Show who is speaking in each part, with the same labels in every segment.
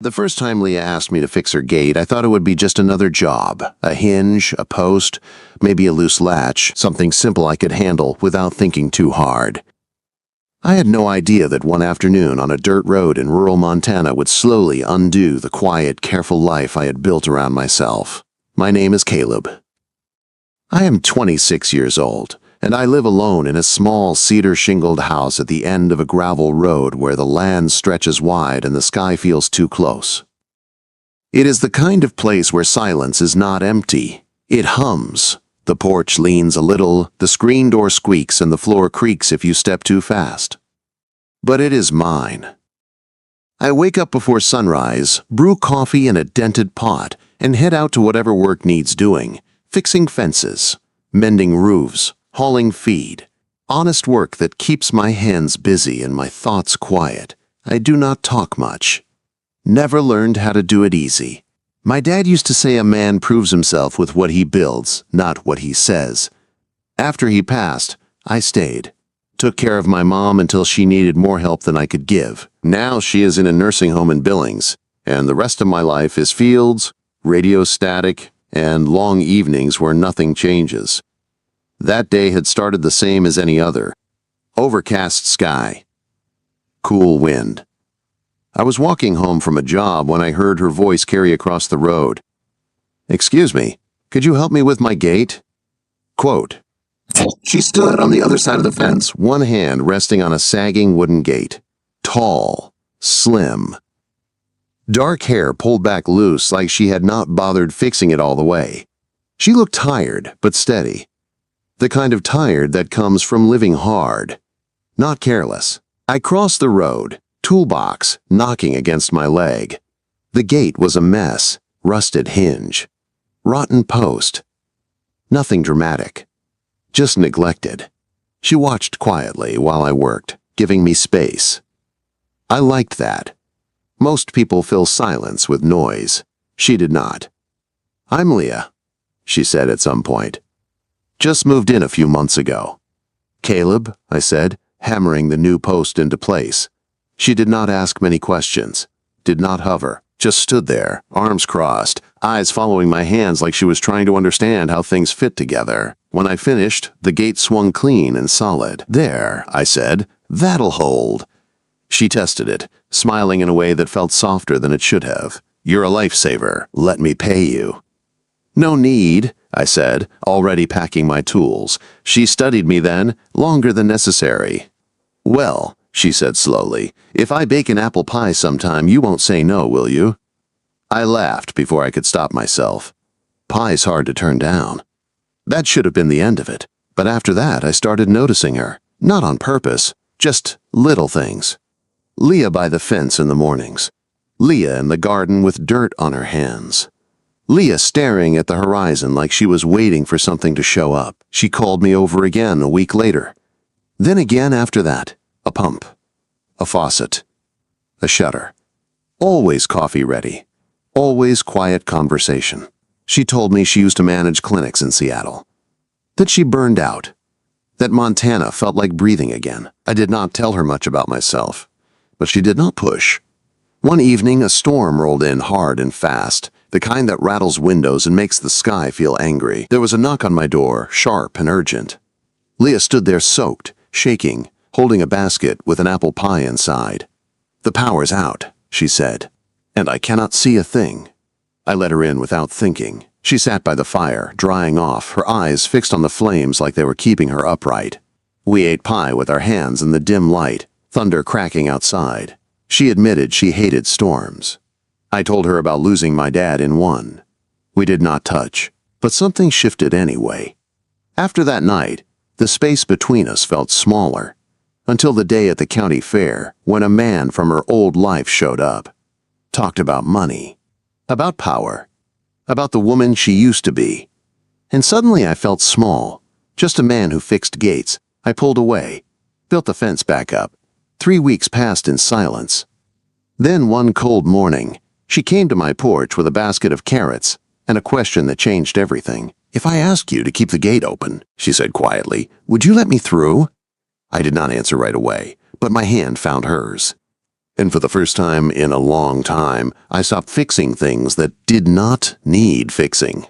Speaker 1: The first time Leah asked me to fix her gate, I thought it would be just another job. A hinge, a post, maybe a loose latch, something simple I could handle without thinking too hard. I had no idea that one afternoon on a dirt road in rural Montana would slowly undo the quiet, careful life I had built around myself. My name is Caleb. I am 26 years old, and I live alone in a small cedar-shingled house at the end of a gravel road where the land stretches wide and the sky feels too close. It is the kind of place where silence is not empty. It hums. The porch leans a little, the screen door squeaks, and the floor creaks if you step too fast. But it is mine. I wake up before sunrise, brew coffee in a dented pot, and head out to whatever work needs doing, fixing fences, mending roofs, hauling feed. Honest work that keeps my hands busy and my thoughts quiet. I do not talk much. Never learned how to do it easy. My dad used to say a man proves himself with what he builds, not what he says. After he passed, I stayed. Took care of my mom until she needed more help than I could give. Now she is in a nursing home in Billings, and the rest of my life is fields, radio static, and long evenings where nothing changes. That day had started the same as any other. Overcast sky. Cool wind. I was walking home from a job when I heard her voice carry across the road. "Excuse me, could you help me with my gate?" Quote. She stood on the other side of the fence, one hand resting on a sagging wooden gate. Tall, slim. Dark hair pulled back loose like she had not bothered fixing it all the way. She looked tired, but steady. The kind of tired that comes from living hard, not careless. I crossed the road, toolbox knocking against my leg. The gate was a mess, rusted hinge, rotten post. Nothing dramatic, just neglected. She watched quietly while I worked, giving me space. I liked that. Most people fill silence with noise. She did not. "I'm Leah," she said at some point. "Just moved in a few months ago." "Caleb," I said, hammering the new post into place. She did not ask many questions, did not hover, just stood there, arms crossed, eyes following my hands like she was trying to understand how things fit together. When I finished, the gate swung clean and solid. "There," I said, "that'll hold." She tested it, smiling in a way that felt softer than it should have. "You're a lifesaver. Let me pay you." "No need," I said, already packing my tools. She studied me then, longer than necessary. "Well," she said slowly, "if I bake an apple pie sometime, you won't say no, will you?" I laughed before I could stop myself. Pie's hard to turn down. That should have been the end of it, but after that I started noticing her, not on purpose, just little things. Leah by the fence in the mornings. Leah in the garden with dirt on her hands. Leah staring at the horizon like she was waiting for something to show up. She called me over again a week later. Then again after that, a pump, a faucet, a shutter. Always coffee ready. Always quiet conversation. She told me she used to manage clinics in Seattle. That she burned out. That Montana felt like breathing again. I did not tell her much about myself, but she did not push. One evening, a storm rolled in hard and fast, the kind that rattles windows and makes the sky feel angry. There was a knock on my door, sharp and urgent. Leah stood there soaked, shaking, holding a basket with an apple pie inside. "The power's out," she said, "and I cannot see a thing." I let her in without thinking. She sat by the fire, drying off, her eyes fixed on the flames like they were keeping her upright. We ate pie with our hands in the dim light, thunder cracking outside. She admitted she hated storms. I told her about losing my dad in one. We did not touch, but something shifted anyway. After that night, the space between us felt smaller, until the day at the county fair when a man from her old life showed up. Talked about money, about power, about the woman she used to be. And suddenly I felt small, just a man who fixed gates. I pulled away, built the fence back up. 3 weeks passed in silence. Then one cold morning, she came to my porch with a basket of carrots and a question that changed everything. "If I ask you to keep the gate open," she said quietly, "would you let me through?" I did not answer right away, but my hand found hers. And for the first time in a long time, I stopped fixing things that did not need fixing.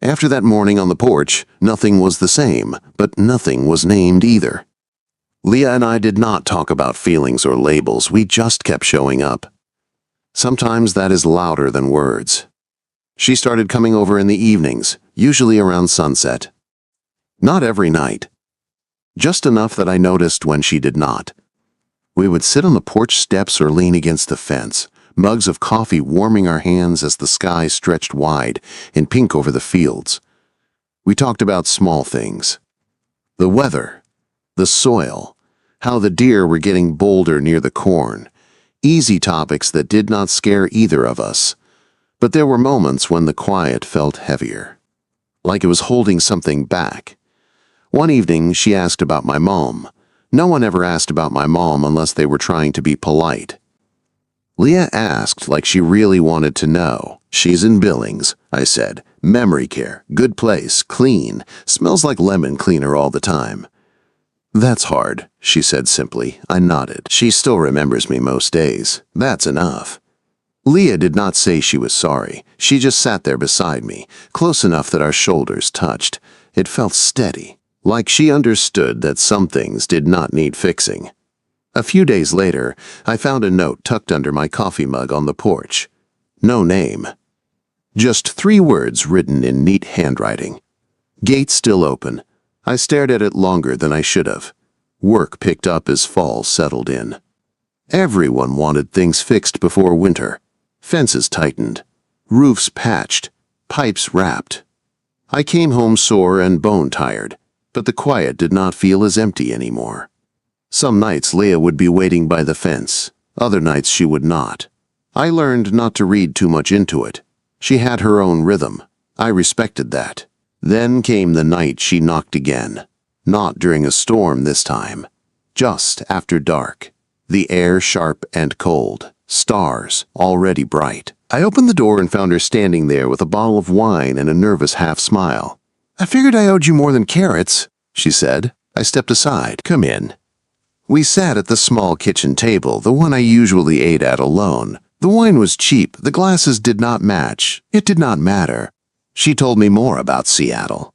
Speaker 1: After that morning on the porch, nothing was the same, but nothing was named either. Leah and I did not talk about feelings or labels, we just kept showing up. Sometimes that is louder than words. She started coming over in the evenings, usually around sunset. Not every night. Just enough that I noticed when she did not. We would sit on the porch steps or lean against the fence, mugs of coffee warming our hands as the sky stretched wide in pink over the fields. We talked about small things. The weather, the soil, how the deer were getting bolder near the corn. Easy topics that did not scare either of us. But there were moments when the quiet felt heavier, like it was holding something back. One evening, she asked about my mom. No one ever asked about my mom unless they were trying to be polite. Leah asked like she really wanted to know. She's in Billings, I said. Memory care, good place, clean, smells like lemon cleaner all the time. That's hard, she said simply. I nodded. She still remembers me most days. That's enough. Leah did not say she was sorry. She just sat there beside me, close enough that our shoulders touched. It felt steady, like she understood that some things did not need fixing. A few days later, I found a note tucked under my coffee mug on the porch. No name. Just 3 words written in neat handwriting. Gate still open. I stared at it longer than I should have. Work picked up as fall settled in. Everyone wanted things fixed before winter. Fences tightened. Roofs patched. Pipes wrapped. I came home sore and bone-tired, but the quiet did not feel as empty anymore. Some nights Leah would be waiting by the fence. Other nights she would not. I learned not to read too much into it. She had her own rhythm. I respected that. Then came the night she knocked again. Not during a storm this time. Just after dark. The air sharp and cold. Stars already bright. I opened the door and found her standing there with a bottle of wine and a nervous half-smile. I figured I owed you more than carrots, she said. I stepped aside. Come in. We sat at the small kitchen table, the one I usually ate at alone. The wine was cheap. The glasses did not match. It did not matter. She told me more about Seattle.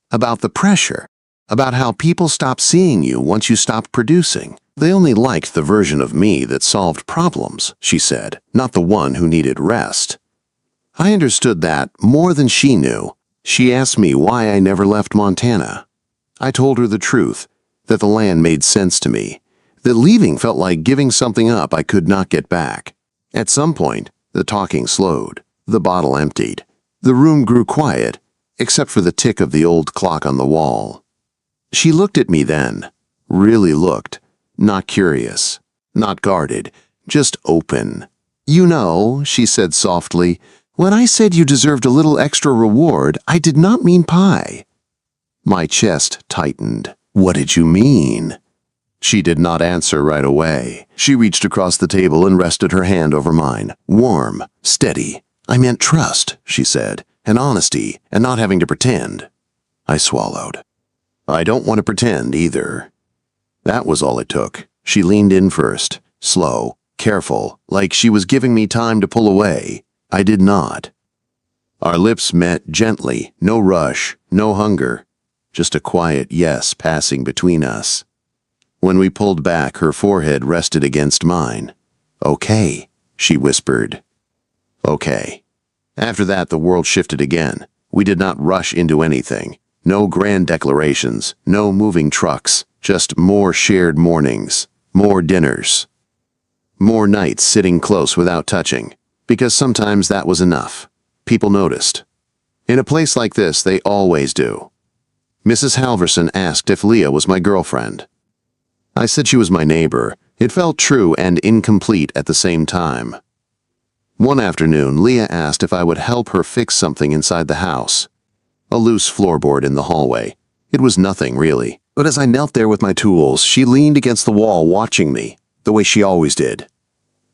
Speaker 1: About the pressure. About how people stopped seeing you once you stopped producing. They only liked the version of me that solved problems, she said, not the one who needed rest. I understood that more than she knew. She asked me why I never left Montana. I told her the truth, that the land made sense to me, that leaving felt like giving something up I could not get back. At some point, the talking slowed, the bottle emptied. The room grew quiet, except for the tick of the old clock on the wall. She looked at me then, really looked. Not curious, not guarded, just open. You know, she said softly, when I said you deserved a little extra reward, I did not mean pie. My chest tightened. What did you mean? She did not answer right away. She reached across the table and rested her hand over mine, warm, steady. I meant trust, she said, and honesty, and not having to pretend. I swallowed. I don't want to pretend either. That was all it took. She leaned in first, slow, careful, like she was giving me time to pull away. I did not. Our lips met gently, no rush, no hunger, just a quiet yes passing between us. When we pulled back, her forehead rested against mine. Okay, she whispered. Okay. After that, the world shifted again. We did not rush into anything. No grand declarations, no moving trucks. Just more shared mornings, more dinners, more nights sitting close without touching, because sometimes that was enough. People noticed. In a place like this, they always do. Mrs. Halverson asked if Leah was my girlfriend. I said she was my neighbor. It felt true and incomplete at the same time. One afternoon, Leah asked if I would help her fix something inside the house. A loose floorboard in the hallway. It was nothing, really. But as I knelt there with my tools, she leaned against the wall watching me, the way she always did.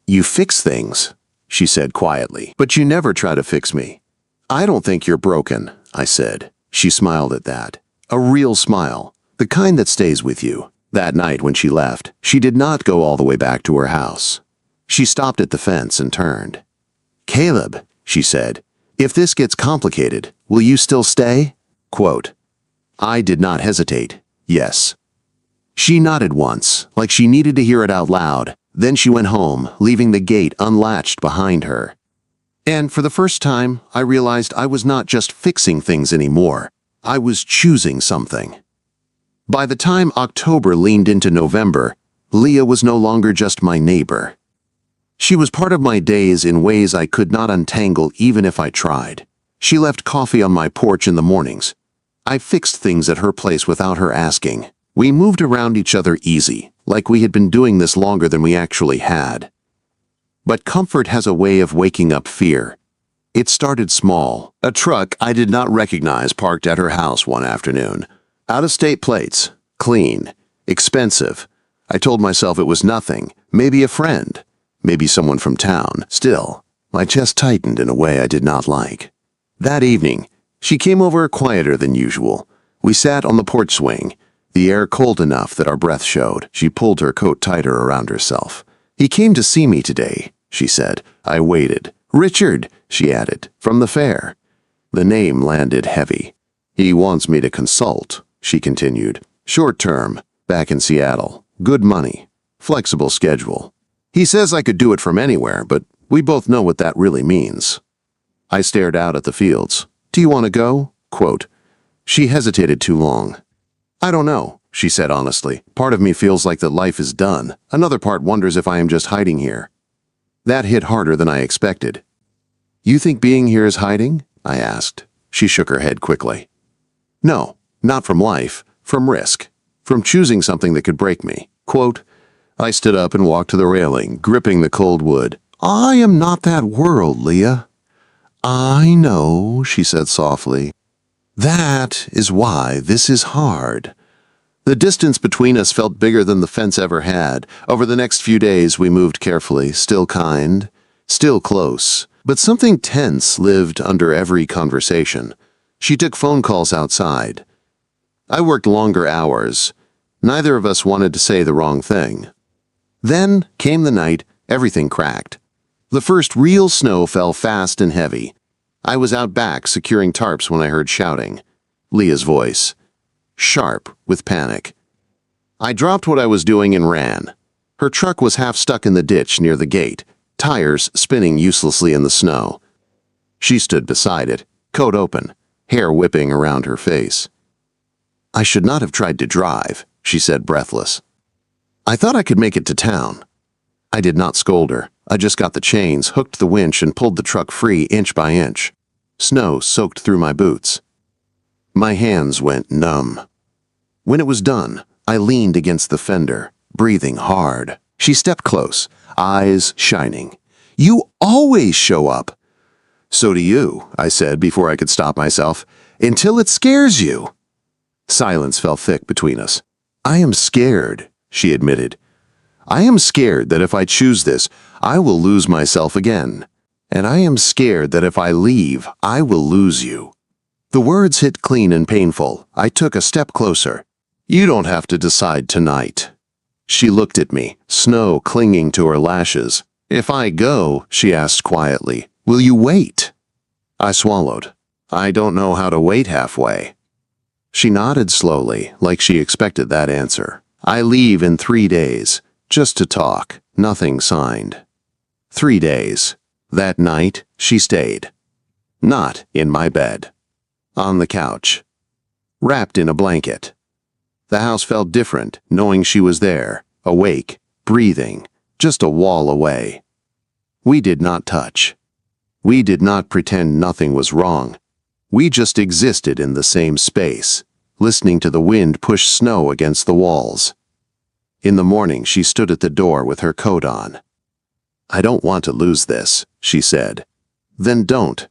Speaker 1: You fix things, she said quietly, but you never try to fix me. I don't think you're broken, I said. She smiled at that. A real smile, the kind that stays with you. That night when she left, she did not go all the way back to her house. She stopped at the fence and turned. "Caleb," she said, "if this gets complicated, will you still stay?" Quote, I did not hesitate. Yes. She nodded once, like she needed to hear it out loud. Then she went home, leaving the gate unlatched behind her. And for the first time, I realized I was not just fixing things anymore. I was choosing something. By the time October leaned into November, Leah was no longer just my neighbor. She was part of my days in ways I could not untangle even if I tried. She left coffee on my porch in the mornings. I fixed things at her place without her asking. We moved around each other easy, like we had been doing this longer than we actually had. But comfort has a way of waking up fear. It started small. A truck I did not recognize parked at her house one afternoon. Out-of-state plates, clean, expensive. I told myself it was nothing, maybe a friend, maybe someone from town. Still, my chest tightened in a way I did not like. That evening, she came over quieter than usual. We sat on the porch swing, the air cold enough that our breath showed. She pulled her coat tighter around herself. "He came to see me today," she said. I waited. "Richard," she added, "from the fair." The name landed heavy. "He wants me to consult," she continued. "Short term, back in Seattle. Good money. Flexible schedule. He says I could do it from anywhere, but we both know what that really means." I stared out at the fields. "Do you want to go?" Quote. She hesitated too long. "I don't know," she said honestly. "Part of me feels like that life is done. Another part wonders if I am just hiding here." That hit harder than I expected. "You think being here is hiding?" I asked. She shook her head quickly. "No, not from life, from risk, from choosing something that could break me." Quote. I stood up and walked to the railing, gripping the cold wood. "I am not that world, Leah." "I know," she said softly. "That is why this is hard." The distance between us felt bigger than the fence ever had. Over the next few days, we moved carefully, still kind, still close. But something tense lived under every conversation. She took phone calls outside. I worked longer hours. Neither of us wanted to say the wrong thing. Then came the night everything cracked. The first real snow fell fast and heavy. I was out back securing tarps when I heard shouting. Leah's voice. Sharp with panic. I dropped what I was doing and ran. Her truck was half stuck in the ditch near the gate, tires spinning uselessly in the snow. She stood beside it, coat open, hair whipping around her face. "I should not have tried to drive," she said breathless. "I thought I could make it to town." I did not scold her. I just got the chains, hooked the winch, and pulled the truck free inch by inch. Snow soaked through my boots. My hands went numb. When it was done, I leaned against the fender, breathing hard. She stepped close, eyes shining. "You always show up." "So do you," I said before I could stop myself, "until it scares you." Silence fell thick between us. "I am scared," she admitted. "I am scared that if I choose this, I will lose myself again. And I am scared that if I leave, I will lose you." The words hit clean and painful. I took a step closer. "You don't have to decide tonight." She looked at me, snow clinging to her lashes. "If I go," she asked quietly, "will you wait?" I swallowed. "I don't know how to wait halfway." She nodded slowly, like she expected that answer. "I leave in 3 days. Just to talk, nothing signed." 3 days. That night, she stayed. Not in my bed. On the couch. Wrapped in a blanket. The house felt different, knowing she was there, awake, breathing, just a wall away. We did not touch. We did not pretend nothing was wrong. We just existed in the same space, listening to the wind push snow against the walls. In the morning, she stood at the door with her coat on. "I don't want to lose this," she said. "Then don't,"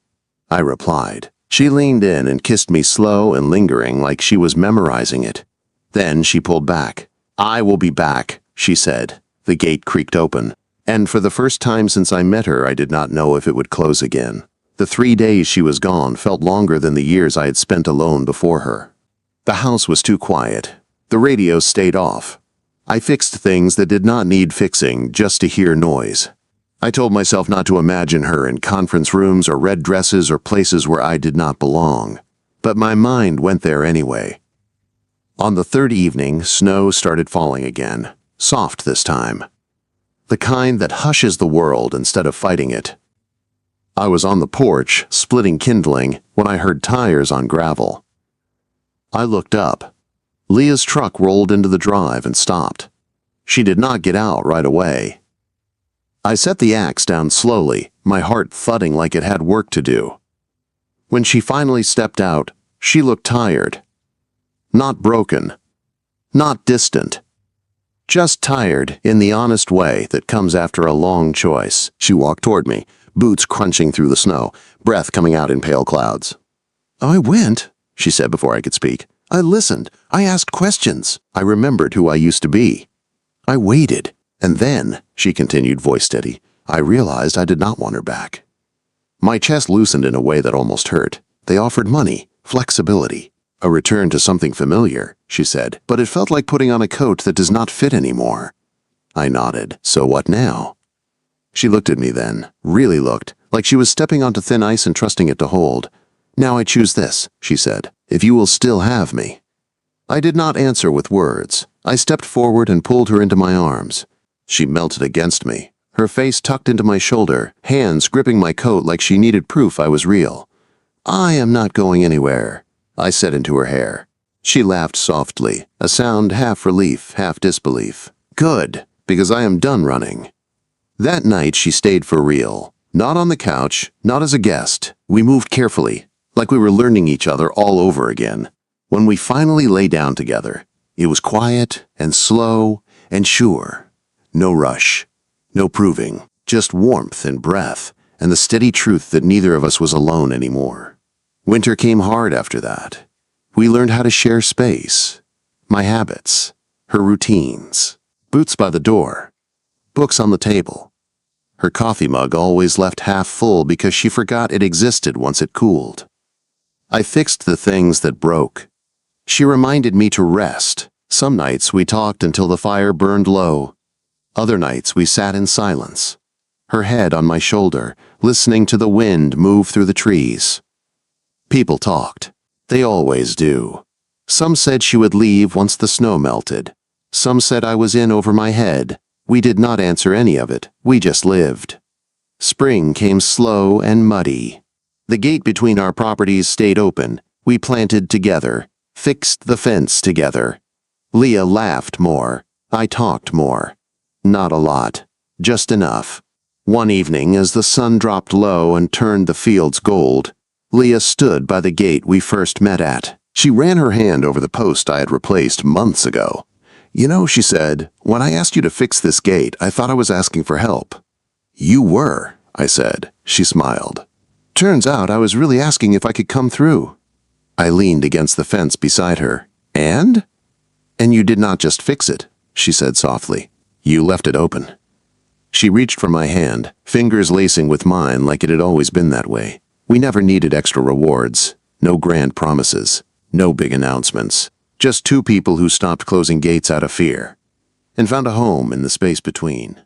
Speaker 1: I replied. She leaned in and kissed me slow and lingering like she was memorizing it. Then she pulled back. "I will be back," she said. The gate creaked open, and for the first time since I met her, I did not know if it would close again. The 3 days she was gone felt longer than the years I had spent alone before her. The house was too quiet. The radio stayed off. I fixed things that did not need fixing just to hear noise. I told myself not to imagine her in conference rooms or red dresses or places where I did not belong. But my mind went there anyway. On the third evening, snow started falling again, soft this time. The kind that hushes the world instead of fighting it. I was on the porch, splitting kindling, when I heard tires on gravel. I looked up. Leah's truck rolled into the drive and stopped. She did not get out right away. I set the axe down slowly, my heart thudding like it had work to do. When she finally stepped out, she looked tired. Not broken. Not distant. Just tired in the honest way that comes after a long choice. She walked toward me, boots crunching through the snow, breath coming out in pale clouds. "I went," she said before I could speak. "I listened. I asked questions. I remembered who I used to be. I waited. And then," she continued, voice steady, "I realized I did not want her back." My chest loosened in a way that almost hurt. They offered money, flexibility, a return to something familiar, she said, but it felt like putting on a coat that does not fit anymore. I nodded. So what now? She looked at me then, really looked, like she was stepping onto thin ice and trusting it to hold. "Now I choose this," she said, "if you will still have me." I did not answer with words. I stepped forward and pulled her into my arms. She melted against me, her face tucked into my shoulder, hands gripping my coat like she needed proof I was real. "I am not going anywhere," I said into her hair. She laughed softly, a sound half relief, half disbelief. "Good, because I am done running." That night she stayed for real. Not on the couch, not as a guest. We moved carefully, like we were learning each other all over again. When we finally lay down together, it was quiet and slow and sure. No rush, no proving, just warmth and breath, and the steady truth that neither of us was alone anymore. Winter came hard after that. We learned how to share space. My habits, her routines, boots by the door, books on the table. Her coffee mug always left half full because she forgot it existed once it cooled. I fixed the things that broke. She reminded me to rest. Some nights we talked until the fire burned low. Other nights we sat in silence, her head on my shoulder, listening to the wind move through the trees. People talked. They always do. Some said she would leave once the snow melted. Some said I was in over my head. We did not answer any of it. We just lived. Spring came slow and muddy. The gate between our properties stayed open. We planted together, fixed the fence together. Leah laughed more. I talked more. Not a lot, just enough. One evening, as the sun dropped low and turned the fields gold, Leah stood by the gate we first met at. She ran her hand over the post I had replaced months ago. "You know," she said, "when I asked you to fix this gate, I thought I was asking for help." "You were," I said. She smiled. "Turns out I was really asking if I could come through." I leaned against the fence beside her. "And?" "And you did not just fix it," she said softly. "You left it open." She reached for my hand, fingers lacing with mine like it had always been that way. We never needed extra rewards, no grand promises, no big announcements. Just two people who stopped closing gates out of fear and found a home in the space between.